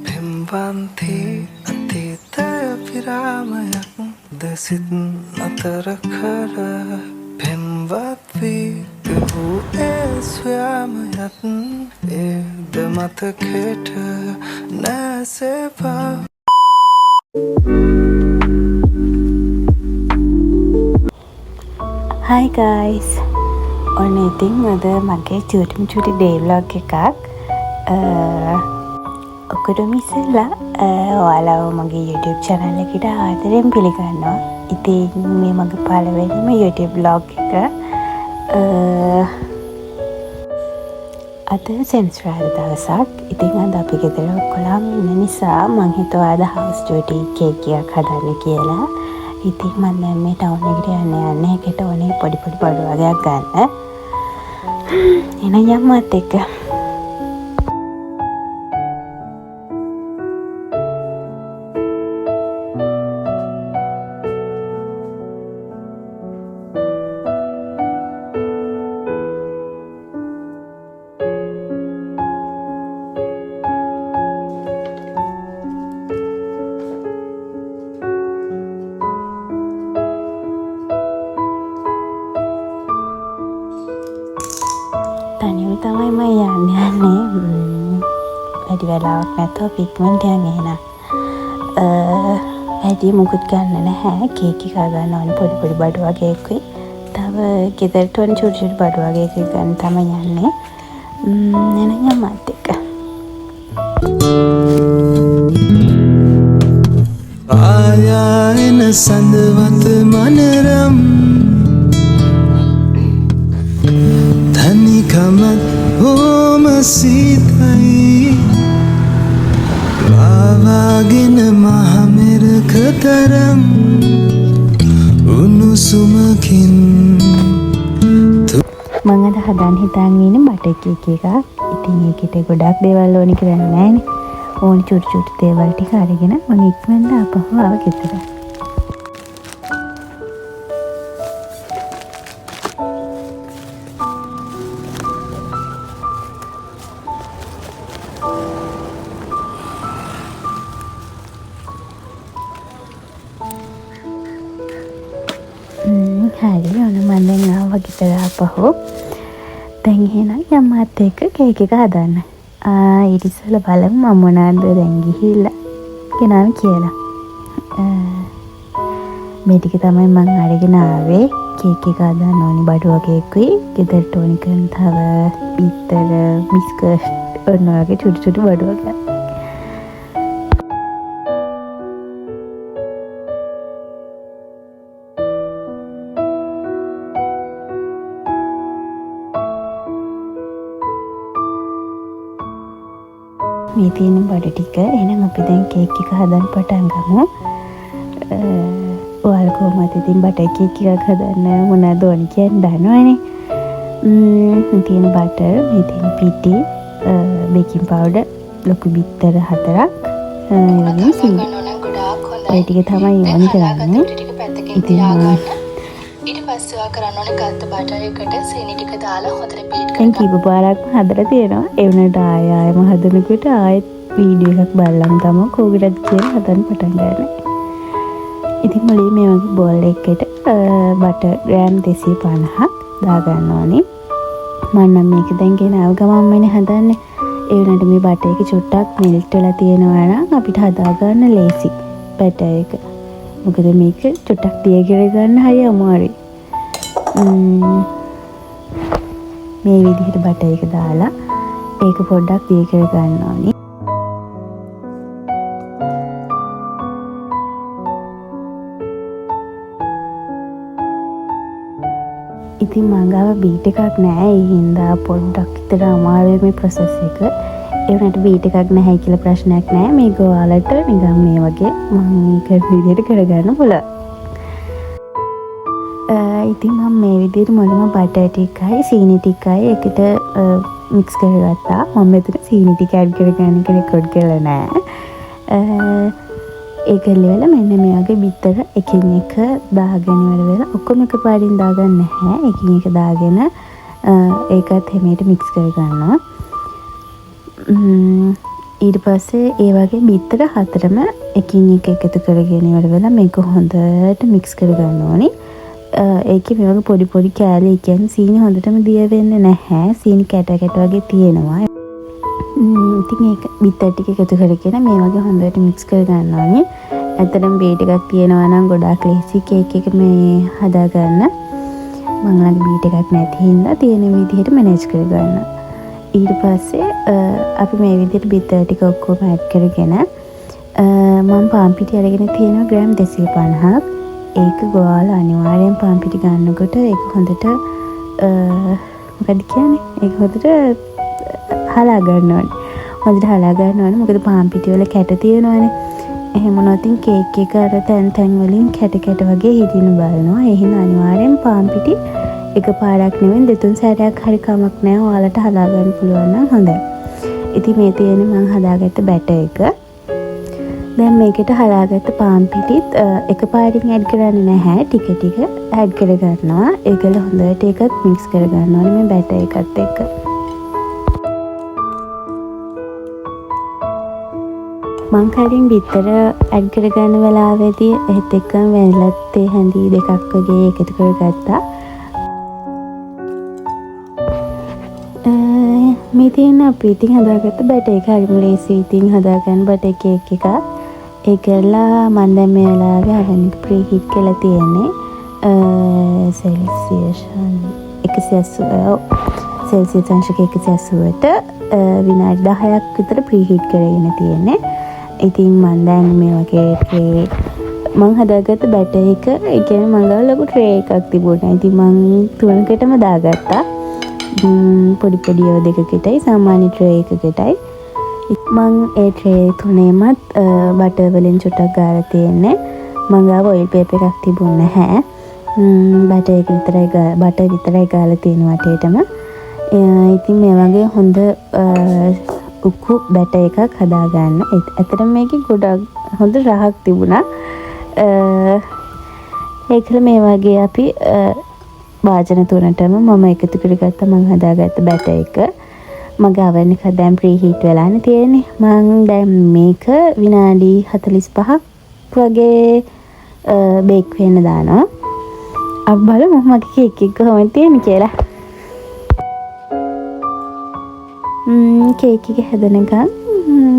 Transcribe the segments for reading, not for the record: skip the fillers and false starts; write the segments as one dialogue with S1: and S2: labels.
S1: Pembanti atita piramayak dasit natakara Pembatvi pibu eswamayak damataketa nasepa.
S2: Hi guys, ඔන්න ඉතින් අද මගේ චුටි ඩේ ව්ලොග් එකක්. ඔක්කොටම ඉස්සෙල්ලා ඔයාලව මගේ YouTube channel එකට ආදරෙන් පිළිගන්නවා. ඉතින් මේ මගේ පළවෙනිම YouTube vlog එක. අද සෙන්සුරාදා දවසක්. ඉතින් අද අපි ගෙදර ඔක්කොලාම ඉන්න නිසා මං හිතුවා අද house duty cake එකක් හදන්න කියලා. ඉතින් මම දැන් මේ ටවුන් එකට යන්නේ ඒකට ඕනේ පොඩි බඩු වගේක් ගන්න. එන යම්මත් එක්ක. තනියම තමයි මම යන්නේ. වැඩි වෙලාවක් නැතුව ඉක්මනට යන්න එහෙනම්. වැඩි මුකුත් ගන්න නැහැ. කේක් එක ගන්න ඕනේ පොඩි බඩු වගේකුයි. තව ගෙදරට ඕනේ චුටි බඩු වගේක ගන්න තමයි යන්නේ. එහෙනම් යම්මත් එක්ක.
S1: ආයන සඳවත මනරම් තනිකමත් හෝම සීතයි වාවාගෙන මහමෙරක තරම් උණුසුමකින්
S2: මම අද හදන්න හිතාගෙන ඉන්නේ බටර් කේක් එකක්. ඉතින් ඒකට ගොඩක් දේවල් ඕනි කියලා නෑනේ. ඕනි චුටි දේවල් ටික අරගෙන මම ඉක්මනට ආපහු ආව ගෙදර. හරි ඔන්න මම දැන් ආවා ගෙදර ආපහු. දැන් එහෙනම් යම්මත් එක්ක කේක් එක හදන්න. ඊට ඉස්සෙල්ලා බලමු මම මොනවාද දැන් ගිහිල්ලා ගෙනාවේ කියලා. මේ ටික තමයි මම අරගෙන ආවේ. කේක් එක හදන්න ඕනි බඩු වගේකුයි. ගෙදරට ඕනි කරන තව බිත්තර, බිස්කට් ඔන්න වගේ චුටි බඩු වගේ. මේ තියෙන බඩ ටික. එහෙනම් අපි දැන් කේක් එක හදන්න පටන් ගමු. ඔයාලා කොහොමද ඉතින් බටර් කේක් එකක් හදන්න මොනවද ඕනේ කියන්නේ දන්නවනේ. මේ තියෙන බටර්, මේ තියෙන පිටි, බේකින් පවුඩර්, ලොකු බිත්තර 4ක්, ඒ වගේම සීනි. ඒ ටික තමයි ඕනේ කරන්නේ. ඉතින් ඊට පස්සේ ඔයා කරන්න ඕනේ ගත්ත බටර් එකට සීනි ටික දාලා හොඳට බීට් කරගන්න. දැන් කීප පාරක්ම හදලා තියෙනවා. ඒ වුණාට ආයෙම හදනකොට ආයෙත් වීඩියෝ එකක් බලලම තමයි කෝකටත් කියලා හදන්න පටන් ගන්න. ඉතින් මුලින් මේ වගේ බෝල් එකකට බටර් ග්‍රෑම් 250ක් දාගන්න ඕනේ. මම නම් මේක දැන් ගෙනාව ගමන්මනේ හදන්නේ. ඒ වුණාට මේ බටර් එක චුට්ටක් මෙල්ට් වෙලා තියෙනවා නම් අපිට හදාගන්න ලේසි බටර් එක. මොකද මේක චුට්ටක් තියගෙන ගන්න හරි අමාරුයි. මේ විදිහට බටර් එක දාලා ඒක පොඩ්ඩක් තියගෙන ගන්න ඕනේ. ඉතින් මං ගාව බීට් එකක් නැහැ. ඒ හින්දා පොඩ්ඩක් විතර අමාරුයි මේ process එක. ඒ වුණාට බීට් එකක් නැහැ කියලා ප්‍රශ්නයක් නැහැ. මේක ඔයාලට නිකන් මේ වගේ මම කරන විදිහට කරගන්න පුළුවන්. ඉතින් මම මේ විදිහට මුලින්ම බටර් ටිකයි සීනි ටිකයි එකට මික්ස් කරගත්තා. මම මෙතන සීනි ටික ඇඩ් කරගන්න එක රෙකෝඩ් කරලා නැහැ. ඒක ලෙවල මෙන්න මේ වගේ බිත්තර එකින් එක දාගෙන ඉවර වෙලා ඔක්කොම එකපාරින් දාගන්න නැහැ. එකින් එක දාගෙන ඒකත් හැමයට මික්ස් කරගන්නවා. ඊට පස්සේ ඒ වගේ බිත්තර 4ම එකින් එක එකතු කරගෙන ඉවර වෙලා මේක හොඳට මික්ස් කරගන්න ඕනේ. ඒකේ මේ වගේ පොඩි පොඩි කෑලි කියන්නේ සීනි හොඳටම දිය වෙන්නේ නැහැ. සීනි කැට කැට වගේ තියෙනවා. ඉතින් ඒක බිත්තර ටික එකතු කරගෙන මේ වගේ හොඳට මික්ස් කරගන්න ඕනේ. ඇත්තටම බීට් එකක් තියෙනවා නම් ගොඩාක් ලේසි කේක් එක මේ හදාගන්න. මම ළඟ බීට් එකක් නැති හින්දා තියෙන විදිහට මැනේජ් කරගන්න. ඊට පස්සේ අපි මේ විදිහට බිත්තර ටික ඔක්කොම ඇඩ් කරගෙන මම පාන් පිටි අරගෙන තියෙනවා ග්‍රෑම් 250ක්. ඒක ගෝවාලා අනිවාර්යෙන් පාන් පිටි ගන්නකොට ඒක හොඳට මොකද කියන්නේ? ඒක හොඳට හලා ගන්න ඕනේ. හොඳට හලා ගන්න ඕනේ. මොකද පාන් පිටි වල කැට තියෙනවානේ. එහෙම නැත්නම් කේක් එක අර තැන් වලින් කැට කැට වගේ හිටින්න බලනවා. ඒ හින්දා අනිවාර්යෙන් පාන් පිටි එකපාරක් නෙවෙයි දෙතුන් සැරයක් හරි කමක් නැහැ. ඔයාලට හදා ගන්න පුළුවන් නම් හොඳයි. ඉතින් මේ තියෙන්නේ මම හදාගත්ත බැටර් එක. දැන් මේකට හදාගත්ත පාන් පිටිත් එකපාරින් ඇඩ් කරන්නේ නැහැ. ටික ටික ඇඩ් කර ගන්නවා. ඒකල හොඳට ඒකත් මික්ස් කර ගන්න ඕනේ මේ බැටර් එකත් එක්ක. මං කලින් බිත්තර ඇඩ් කර ගන්න වෙලාවේදී එහෙත් එක්කම වැනිලා තේ හැඳි දෙකක් වගේ එකතු කරගත්තා. මේ තියෙන අපි ඉතින් හදාගත්ත බැටර් එක හරිම ලේසි ඉතින් හදාගන්න බටර් කේක් එක. ඒකලා මම දැන් මේ වෙලාවේ oven එක ප්‍රී හීට් කරලා තියෙන්නේ. සෙල්සියස් 180ට විනාඩි 10ක් විතර ප්‍රී හීට් කරගෙන තියෙන්නේ. ඉතින් මම දැන් මේ වගේ ට්‍රේ මම හදාගත්ත බැටර් එක ඒ කියන්නේ මම ගාව ලොකු ට්‍රේ එකක් තිබුණා. ඉතින් මම තුනකටම දාගත්තා. පොඩි පොඩි ඒවා දෙකකටයි සාමාන්‍ය ට්‍රේ එකකටයි. මං ඒ ට්‍රේ තුනේමත් බටර් වලින් චුට්ටක් ගාලා තියෙන්නේ. මං ගාව ඔයිල් පේපර් එකක් තිබුණ නැහැ. බටර් විතරයි ගාලා තියෙන වටේටම. ඉතින් මේ වගේ හොඳ උක්කු බැටර් එකක් හදාගන්න. ඇත්තටම මේකේ ගොඩක් හොඳ රහක් තිබුණා. ඒකල මේ වගේ අපි වාජන තුනටම මම එකතු කරගත්ත මම හදාගත්ත බැටර් එක. මගේ oven එක දැන් ප්‍රී හීට් වෙලානේ තියෙන්නේ. මම දැන් මේක විනාඩි 45ක් වගේ බේක් වෙන්න දානවා. අපි බලමු මගේ කේක් එක කොහොමද තියෙන්නේ කියලා. කේක් එක හැදෙනකන්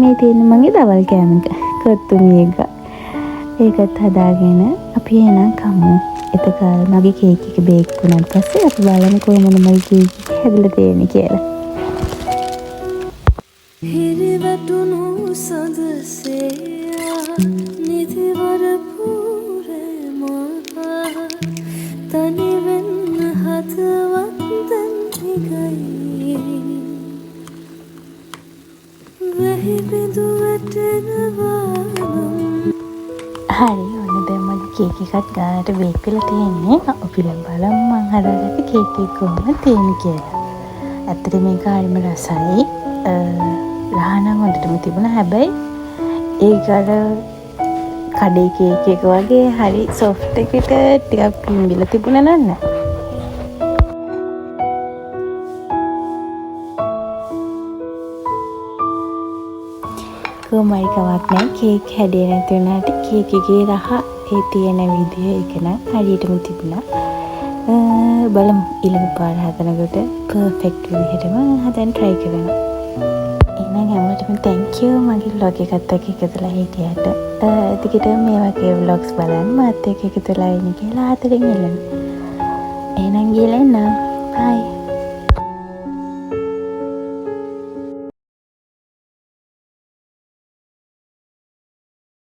S2: මේ තියෙන්නේ මගේ දවල් කෑම එක. කොත්තුමි එක. ඒකත් හදාගෙන අපි එනම් කමු. එතකොට මගේ කේක් එක බේක් වුණාට පස්සේ අපි බලමු කොහොමද මගේ කේක් එක හැදලා තියෙන්නේ කියලා.
S3: හිරිවැටුණු සඳසේ නිදිවර පුරේ මා තනි වෙන්න හදවත් දැන් නිගයි වෙහි බිඳු වැටෙනවා
S2: හරි ඔන්න දැන් මගේ කේක් එකත් ගානට බේක් වෙලා තියෙන්නේ. අපි බලමු මම හදාගත්ත කේක් එක කොහොමද තියෙන්නේ කියලා. ඇත්තට මේක හරිම රසයි. රහන හොඳටම තිබුණා. හැබැයි ඒක අර කඩේ කේක් එක වගේ හරි සොෆ්ට් එකට ටිකක් පිම්බිලා තිබුණා නන්න. කොහොමයි කවක් නැහැ. කේක් හැදේ නැති වුණාට කේක් එකේ රහ ඒ තියෙන විදිය ඒක නම් හරියටම තිබුණා. බලමු ඊළඟ පාර හදනකොට පර්ෆෙක්ට් විදිහටම හදන්න try කරනවා. එහෙනම් හැමෝටම thank you මගේ vlog එකත් එක්ක එකතුලා හිටියට. දිගටම මේ වගේ vlogs බලන්න මාත් එක්ක එකතුලා ඉන්න කියලා ආදරෙන් ඉල්ලනවා. එහෙනම් ගිහලා එන්න. bye.